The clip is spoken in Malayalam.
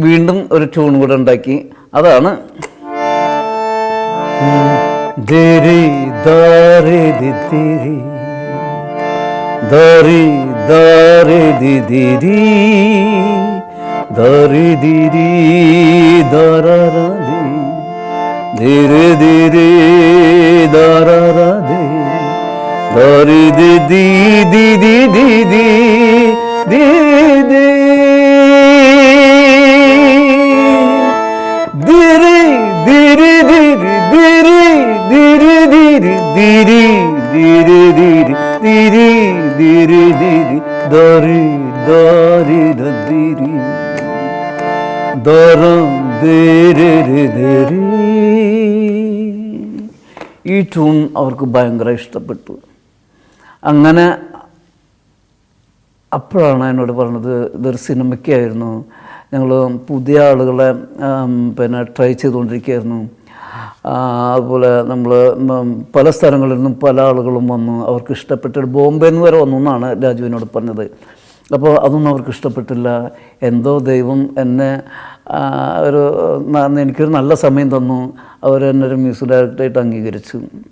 വീണ്ടും ഒരു ട്യൂൺ കൂടെ ഉണ്ടാക്കി. അതാണ് ധീരി ധാരി ദിരി ധാരി ധാരി ദിരി ധാരി ദിരി ധാരരാധി ധീരെ ധീരെ ധാരരാധി ധാരി ദിദി ദിദി ദിദി ദിദി ധീരെ ധീരെ ധീരെ ധീരെ ധീരെ ധീരെ ധീരെ ധീരെ ധീരെ ധീരെ ധീരെ ധാരി ധാരി ധീരി ധാരം ധീരെ ധീരെ. ഈ ട്യൂൺ അവർക്ക് ഭയങ്കര ഇഷ്ടപ്പെട്ടു. അങ്ങനെ അപ്പോഴാണ് എന്നോട് പറഞ്ഞത് ഇതൊരു സിനിമയ്ക്കായിരുന്നു, ഞങ്ങൾ പുതിയ ആളുകളെ പിന്നെ ട്രൈ ചെയ്തുകൊണ്ടിരിക്കുകയായിരുന്നു. അതുപോലെ നമ്മൾ പല സ്ഥലങ്ങളിൽ നിന്നും പല ആളുകളും വന്നു, അവർക്ക് ഇഷ്ടപ്പെട്ടിട്ട് ബോംബെയിൽ നിന്ന് വരെ വന്നു എന്നാണ് രാജുവിനോട് പറഞ്ഞത്. അപ്പോൾ അതൊന്നും അവർക്ക് ഇഷ്ടപ്പെട്ടില്ല. എന്തോ ദൈവം എന്നെ എനിക്കൊരു നല്ല സമയം തന്നു, അവർ എന്നെ ഒരു മ്യൂസിക് ഡയറക്ടറായിട്ട് അംഗീകരിച്ചു.